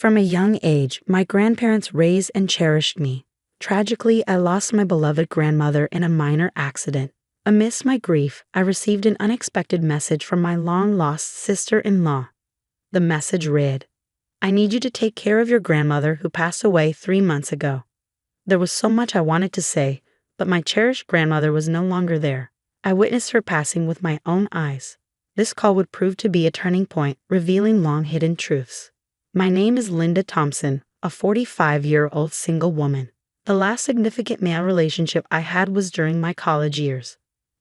From a young age, my grandparents raised and cherished me. Tragically, I lost my beloved grandmother in a minor accident. Amidst my grief, I received an unexpected message from my long-lost sister-in-law. The message read, "I need you to take care of your grandmother who passed away 3 months ago." There was so much I wanted to say, but my cherished grandmother was no longer there. I witnessed her passing with my own eyes. This call would prove to be a turning point, revealing long-hidden truths. My name is Linda Thompson, a 45-year-old single woman. The last significant male relationship I had was during my college years.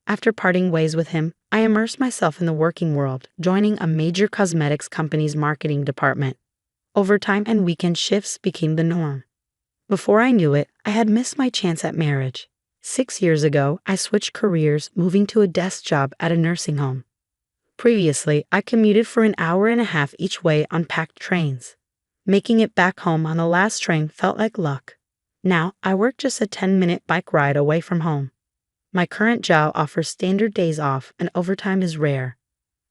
After parting ways with him, I immersed myself in the working world, joining a major cosmetics company's marketing department. Overtime and weekend shifts became the norm. Before I knew it, I had missed my chance at marriage. 6 years ago, I switched careers, moving to a desk job at a nursing home. Previously, I commuted for an hour and a half each way on packed trains. Making it back home on the last train felt like luck. Now, I work just a 10-minute bike ride away from home. My current job offers standard days off and overtime is rare.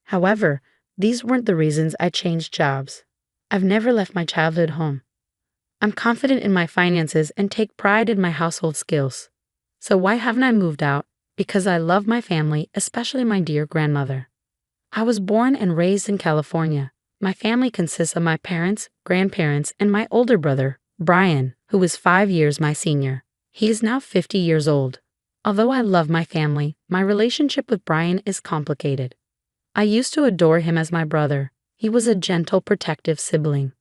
However, these weren't the reasons I changed jobs. I've never left my childhood home. I'm confident in my finances and take pride in my household skills. So why haven't I moved out? Because I love my family, especially my dear grandmother. I was born and raised in California. My family consists of my parents, grandparents, and my older brother, Brian, who is 5 years my senior. He is now 50 years old. Although I love my family, my relationship with Brian is complicated. I used to adore him as my brother. He was a gentle, protective sibling.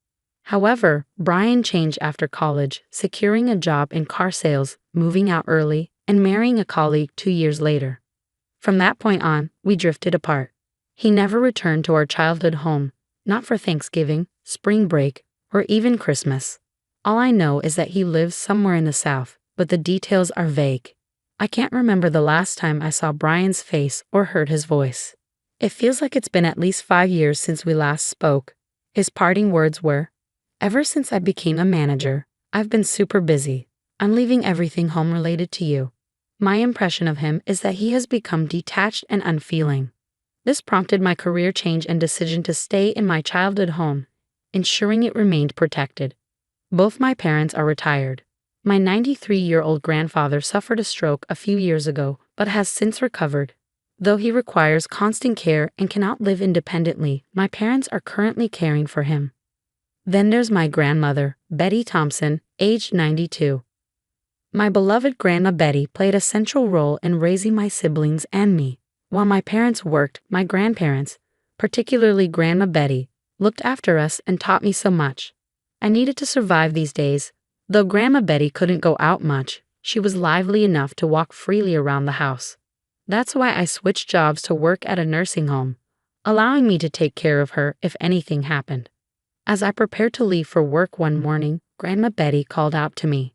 However, Brian changed after college, securing a job in car sales, moving out early, and marrying a colleague 2 years later. From that point on, we drifted apart. He never returned to our childhood home, not for Thanksgiving, spring break, or even Christmas. All I know is that he lives somewhere in the South, but the details are vague. I can't remember the last time I saw Brian's face or heard his voice. It feels like it's been at least 5 years since we last spoke. His parting words were, "Ever since I became a manager, I've been super busy. I'm leaving everything home related to you." My impression of him is that he has become detached and unfeeling. This prompted my career change and decision to stay in my childhood home, ensuring it remained protected. Both my parents are retired. My 93-year-old grandfather suffered a stroke a few years ago, but has since recovered. Though he requires constant care and cannot live independently, my parents are currently caring for him. Then there's my grandmother, Betty Thompson, aged 92. My beloved Grandma Betty played a central role in raising my siblings and me. While my parents worked, my grandparents, particularly Grandma Betty, looked after us and taught me so much. I needed to survive these days. Though Grandma Betty couldn't go out much, she was lively enough to walk freely around the house. That's why I switched jobs to work at a nursing home, allowing me to take care of her if anything happened. As I prepared to leave for work one morning, Grandma Betty called out to me.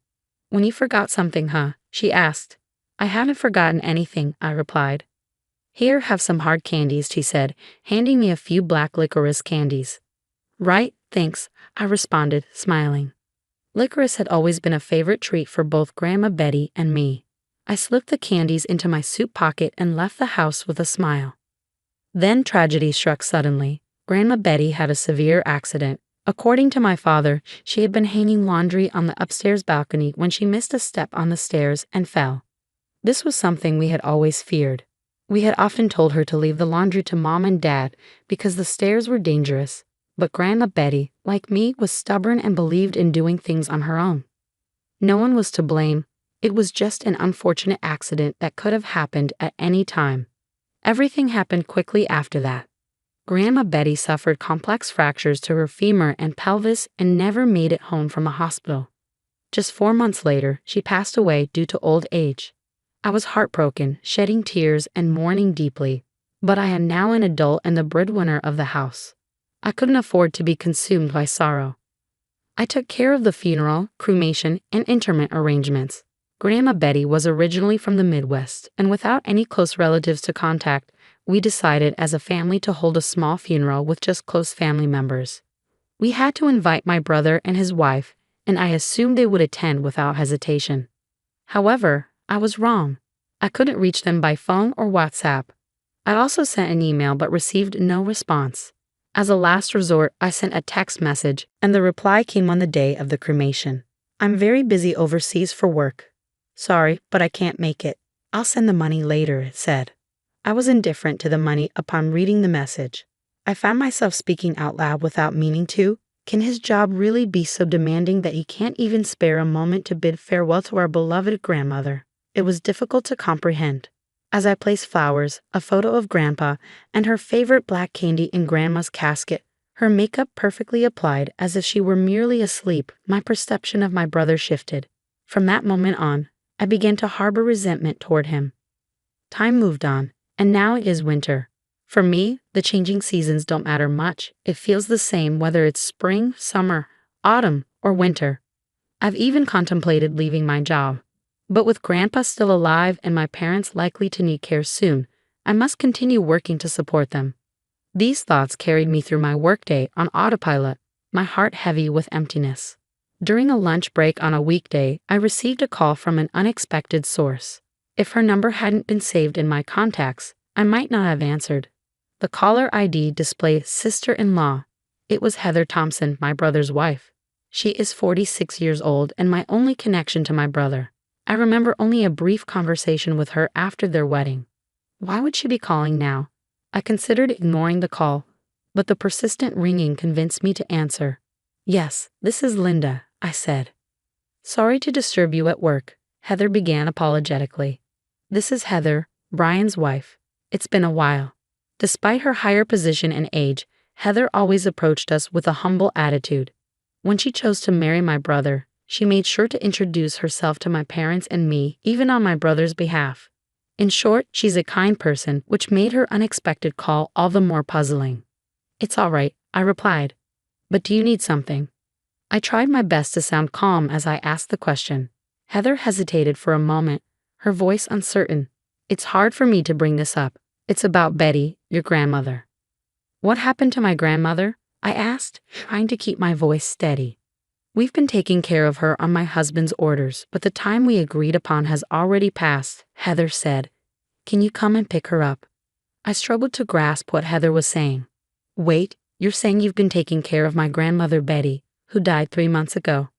"When you forgot something, huh?" she asked. "I haven't forgotten anything," I replied. "Here, have some hard candies," she said, handing me a few black licorice candies. "Right, thanks," I responded, smiling. Licorice had always been a favorite treat for both Grandma Betty and me. I slipped the candies into my suit pocket and left the house with a smile. Then tragedy struck suddenly. Grandma Betty had a severe accident. According to my father, she had been hanging laundry on the upstairs balcony when she missed a step on the stairs and fell. This was something we had always feared. We had often told her to leave the laundry to Mom and Dad because the stairs were dangerous. But Grandma Betty, like me, was stubborn and believed in doing things on her own. No one was to blame. It was just an unfortunate accident that could have happened at any time. Everything happened quickly after that. Grandma Betty suffered complex fractures to her femur and pelvis and never made it home from a hospital. Just 4 months later, she passed away due to old age. I was heartbroken, shedding tears and mourning deeply, but I am now an adult and the breadwinner of the house. I couldn't afford to be consumed by sorrow. I took care of the funeral, cremation, and interment arrangements. Grandma Betty was originally from the Midwest, and without any close relatives to contact, we decided as a family to hold a small funeral with just close family members. We had to invite my brother and his wife, and I assumed they would attend without hesitation. However, I was wrong. I couldn't reach them by phone or WhatsApp. I also sent an email but received no response. As a last resort, I sent a text message, and the reply came on the day of the cremation. I'm very busy overseas for work. Sorry, but I can't make it. I'll send the money later, it said. I was indifferent to the money upon reading the message. I found myself speaking out loud without meaning to. Can his job really be so demanding that he can't even spare a moment to bid farewell to our beloved grandmother? It was difficult to comprehend. As I placed flowers, a photo of Grandpa, and her favorite black candy in Grandma's casket, her makeup perfectly applied as if she were merely asleep, my perception of my brother shifted. From that moment on, I began to harbor resentment toward him. Time moved on, and now it is winter. For me, the changing seasons don't matter much. It feels the same whether it's spring, summer, autumn, or winter. I've even contemplated leaving my job. But with Grandpa still alive and my parents likely to need care soon, I must continue working to support them. These thoughts carried me through my workday on autopilot, my heart heavy with emptiness. During a lunch break on a weekday, I received a call from an unexpected source. If her number hadn't been saved in my contacts, I might not have answered. The caller ID displayed sister-in-law. It was Heather Thompson, my brother's wife. She is 46 years old and my only connection to my brother. I remember only a brief conversation with her after their wedding. Why would she be calling now? I considered ignoring the call, but the persistent ringing convinced me to answer. Yes, this is Linda, I said. Sorry to disturb you at work, Heather began apologetically. This is Heather, Brian's wife. It's been a while. Despite her higher position and age, Heather always approached us with a humble attitude. When she chose to marry my brother, she made sure to introduce herself to my parents and me, even on my brother's behalf. In short, she's a kind person, which made her unexpected call all the more puzzling. It's all right, I replied. But do you need something? I tried my best to sound calm as I asked the question. Heather hesitated for a moment, her voice uncertain. It's hard for me to bring this up. It's about Betty, your grandmother. What happened to my grandmother? I asked, trying to keep my voice steady. We've been taking care of her on my husband's orders, but the time we agreed upon has already passed, Heather said. Can you come and pick her up? I struggled to grasp what Heather was saying. Wait, you're saying you've been taking care of my grandmother Betty, who died 3 months ago?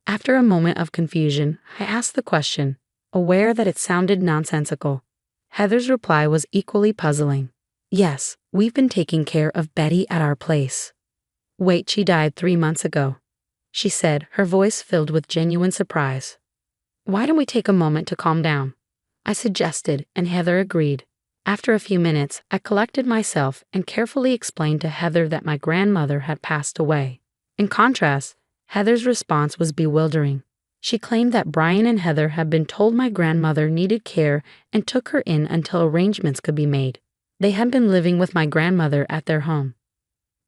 After a moment of confusion, I asked the question, aware that it sounded nonsensical. Heather's reply was equally puzzling. Yes, we've been taking care of Betty at our place. Wait, she died 3 months ago, she said, her voice filled with genuine surprise. Why don't we take a moment to calm down? I suggested, and Heather agreed. After a few minutes, I collected myself and carefully explained to Heather that my grandmother had passed away. In contrast, Heather's response was bewildering. She claimed that Brian and Heather had been told my grandmother needed care and took her in until arrangements could be made. They had been living with my grandmother at their home.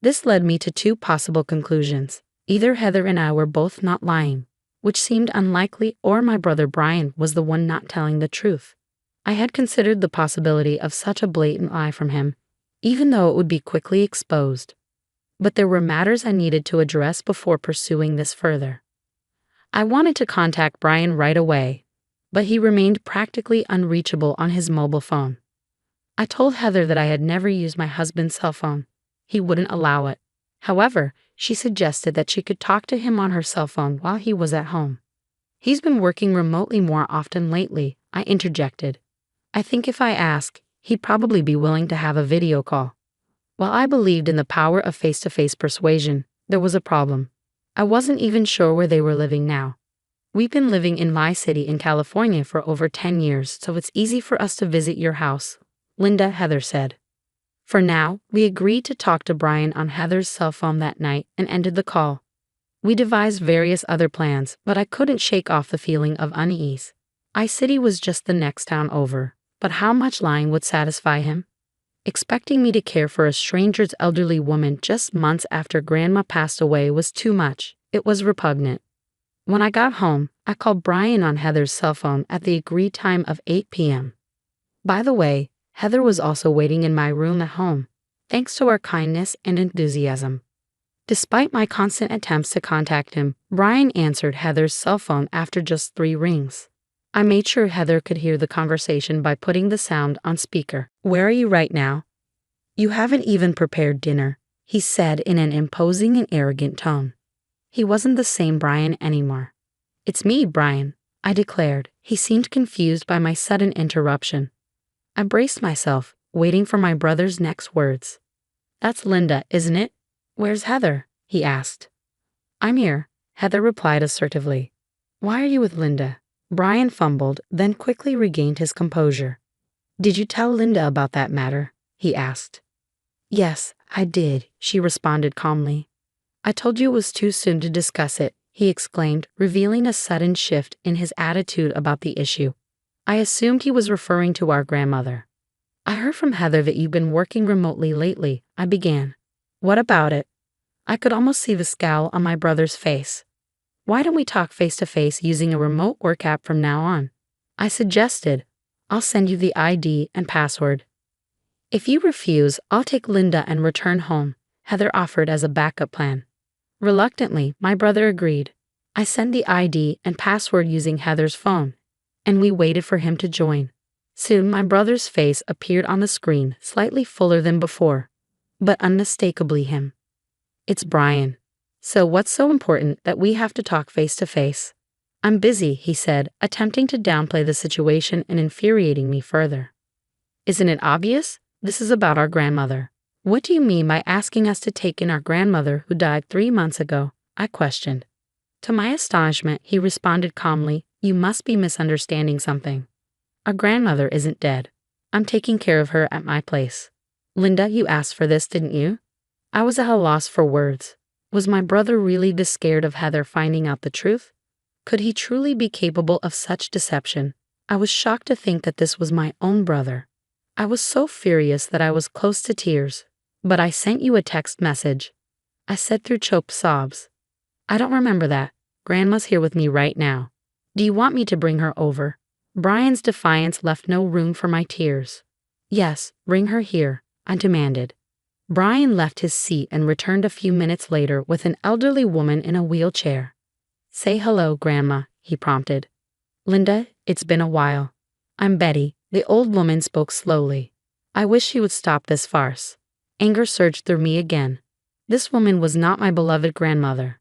This led me to 2 possible conclusions. Either Heather and I were both not lying, which seemed unlikely, or my brother Brian was the one not telling the truth. I had considered the possibility of such a blatant lie from him, even though it would be quickly exposed. But there were matters I needed to address before pursuing this further. I wanted to contact Brian right away, but he remained practically unreachable on his mobile phone. I told Heather that I had never used my husband's cell phone. He wouldn't allow it. However, she suggested that she could talk to him on her cell phone while he was at home. He's been working remotely more often lately, I interjected. I think if I ask, he'd probably be willing to have a video call. While I believed in the power of face-to-face persuasion, there was a problem. I wasn't even sure where they were living now. We've been living in my city in California for over 10 years, so it's easy for us to visit your house, Linda, Heather said. For now, we agreed to talk to Brian on Heather's cell phone that night and ended the call. We devised various other plans, but I couldn't shake off the feeling of unease. I-City was just the next town over, but how much lying would satisfy him? Expecting me to care for a stranger's elderly woman just months after Grandma passed away was too much. It was repugnant. When I got home, I called Brian on Heather's cell phone at the agreed time of 8 p.m. By the way, Heather was also waiting in my room at home, thanks to her kindness and enthusiasm. Despite my constant attempts to contact him, Brian answered Heather's cell phone after just 3 rings. I made sure Heather could hear the conversation by putting the sound on speaker. Where are you right now? You haven't even prepared dinner, he said in an imposing and arrogant tone. He wasn't the same Brian anymore. "It's me, Brian," I declared. He seemed confused by my sudden interruption. I braced myself, waiting for my brother's next words. "That's Linda, isn't it? Where's Heather?" he asked. "I'm here," Heather replied assertively. "Why are you with Linda?" Brian fumbled, then quickly regained his composure. "Did you tell Linda about that matter?" he asked. "Yes, I did," she responded calmly. "I told you it was too soon to discuss it," he exclaimed, revealing a sudden shift in his attitude about the issue. I assumed he was referring to our grandmother. "I heard from Heather that you've been working remotely lately," I began. "What about it?" I could almost see the scowl on my brother's face. "Why don't we talk face to face using a remote work app from now on?" I suggested. "I'll send you the ID and password." "If you refuse, I'll take Linda and return home," Heather offered as a backup plan. Reluctantly, my brother agreed. I sent the ID and password using Heather's phone, and we waited for him to join. Soon my brother's face appeared on the screen, slightly fuller than before, but unmistakably him. "It's Brian. So what's so important that we have to talk face to face?" "I'm busy," he said, attempting to downplay the situation and infuriating me further. "Isn't it obvious? This is about our grandmother." "What do you mean by asking us to take in our grandmother who died 3 months ago?" I questioned. To my astonishment, he responded calmly, "You must be misunderstanding something. Our grandmother isn't dead. I'm taking care of her at my place." "Linda, you asked for this, didn't you?" I was at a loss for words. Was my brother really this scared of Heather finding out the truth? Could he truly be capable of such deception? I was shocked to think that this was my own brother. I was so furious that I was close to tears. "But I sent you a text message," I said through choked sobs. "I don't remember that. Grandma's here with me right now. Do you want me to bring her over?" Brian's defiance left no room for my tears. "Yes, bring her here," I demanded. Brian left his seat and returned a few minutes later with an elderly woman in a wheelchair. "Say hello, Grandma," he prompted. "Linda, it's been a while. I'm Betty." The old woman spoke slowly. I wish she would stop this farce. Anger surged through me again. This woman was not my beloved grandmother.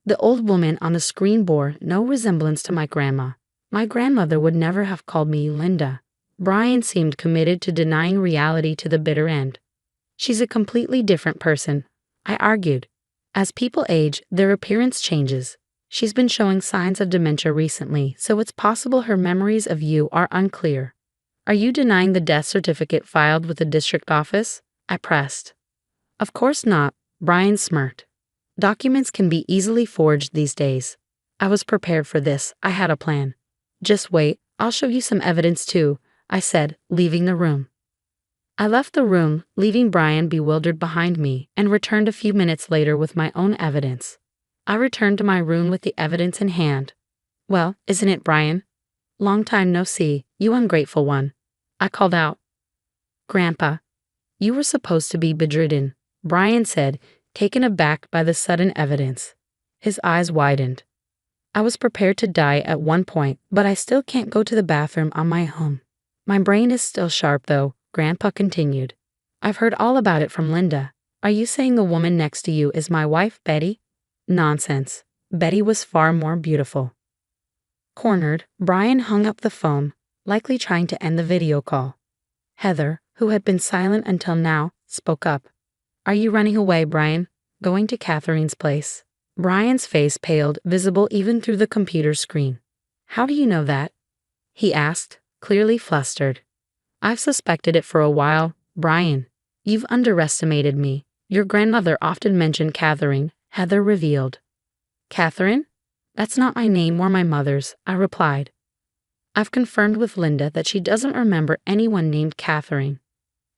The old woman on the screen bore no resemblance to my grandma. My grandmother would never have called me Linda. Brian seemed committed to denying reality to the bitter end. "She's a completely different person," I argued. "As people age, their appearance changes. She's been showing signs of dementia recently, so it's possible her memories of you are unclear." "Are you denying the death certificate filed with the district office?" I pressed. "Of course not," Brian smirked. "Documents can be easily forged these days." I was prepared for this. I had a plan. "Just wait, I'll show you some evidence too," I said, leaving the room. I left the room, leaving Brian bewildered behind me, and returned a few minutes later with my own evidence. I returned to my room with the evidence in hand. "Well, isn't it, Brian? Long time no see, you ungrateful one," I called out. "Grandpa, you were supposed to be bedridden," Brian said, taken aback by the sudden evidence. His eyes widened. "I was prepared to die at one point, but I still can't go to the bathroom on my own." "My brain is still sharp, though," Grandpa continued. "I've heard all about it from Linda. Are you saying the woman next to you is my wife, Betty?" "Nonsense. Betty was far more beautiful." Cornered, Brian hung up the phone, likely trying to end the video call. Heather, who had been silent until now, spoke up. "Are you running away, Brian? Going to Catherine's place?" Brian's face paled, visible even through the computer screen. "How do you know that?" he asked, clearly flustered. "I've suspected it for a while, Brian. You've underestimated me. Your grandmother often mentioned Catherine," Heather revealed. "Catherine? That's not my name or my mother's," I replied. "I've confirmed with Linda that she doesn't remember anyone named Catherine."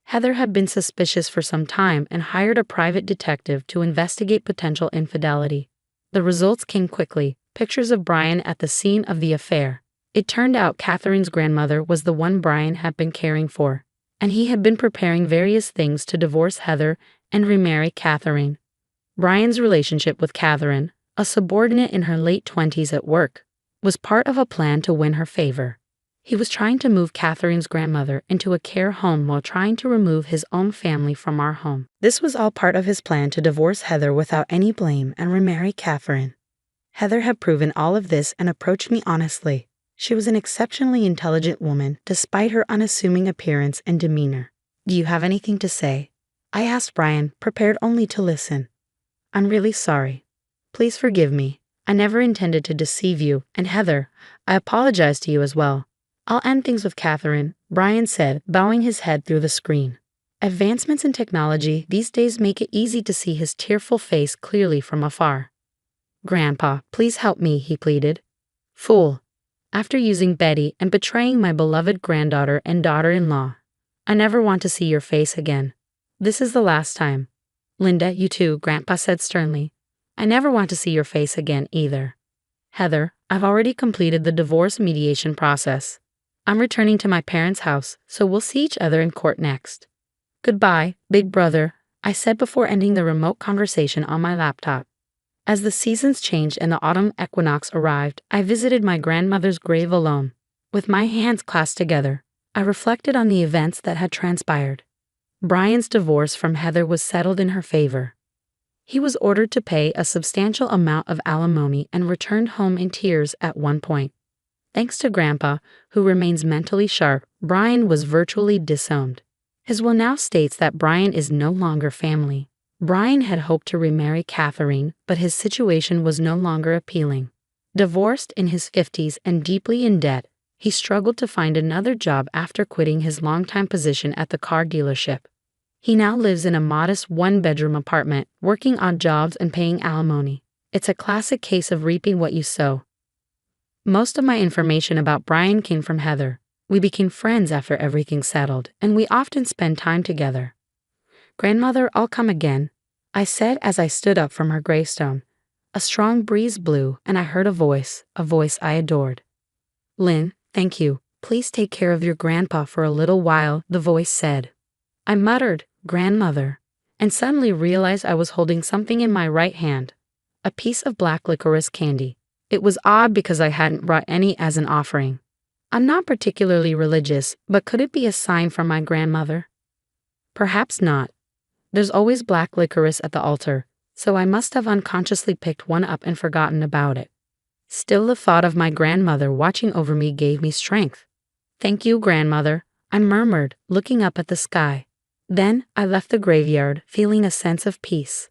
Heather had been suspicious for some time and hired a private detective to investigate potential infidelity. The results came quickly, pictures of Brian at the scene of the affair. It turned out Catherine's grandmother was the one Brian had been caring for, and he had been preparing various things to divorce Heather and remarry Catherine. Brian's relationship with Catherine, a subordinate in her late 20s at work, was part of a plan to win her favor. He was trying to move Catherine's grandmother into a care home while trying to remove his own family from our home. This was all part of his plan to divorce Heather without any blame and remarry Catherine. Heather had proven all of this and approached me honestly. She was an exceptionally intelligent woman, despite her unassuming appearance and demeanor. "Do you have anything to say?" I asked Brian, prepared only to listen. "I'm really sorry. Please forgive me. I never intended to deceive you, and Heather, I apologize to you as well. I'll end things with Catherine," Brian said, bowing his head through the screen. Advancements in technology these days make it easy to see his tearful face clearly from afar. "Grandpa, please help me," he pleaded. "Fool. After using Betty and betraying my beloved granddaughter and daughter-in-law, I never want to see your face again. This is the last time." "Linda, you too," Grandpa said sternly. "I never want to see your face again either." "Heather, I've already completed the divorce mediation process. I'm returning to my parents' house, so we'll see each other in court next." "Goodbye, big brother," I said before ending the remote conversation on my laptop. As the seasons changed and the autumn equinox arrived, I visited my grandmother's grave alone. With my hands clasped together, I reflected on the events that had transpired. Brian's divorce from Heather was settled in her favor. He was ordered to pay a substantial amount of alimony and returned home in tears at one point. Thanks to Grandpa, who remains mentally sharp, Brian was virtually disowned. His will now states that Brian is no longer family. Brian had hoped to remarry Catherine, but his situation was no longer appealing. Divorced in his 50s and deeply in debt, he struggled to find another job after quitting his longtime position at the car dealership. He now lives in a modest one-bedroom apartment, working odd jobs and paying alimony. It's a classic case of reaping what you sow. Most of my information about Brian came from Heather. We became friends after everything settled, and we often spend time together. "Grandmother, I'll come again," I said as I stood up from her gravestone. A strong breeze blew, and I heard a voice I adored. "Lynn, thank you. Please take care of your grandpa for a little while," the voice said. I muttered, "Grandmother," and suddenly realized I was holding something in my right hand, a piece of black licorice candy. It was odd because I hadn't brought any as an offering. I'm not particularly religious, but could it be a sign from my grandmother? Perhaps not. There's always black licorice at the altar, so I must have unconsciously picked one up and forgotten about it. Still, the thought of my grandmother watching over me gave me strength. "Thank you, grandmother," I murmured, looking up at the sky. Then I left the graveyard, feeling a sense of peace.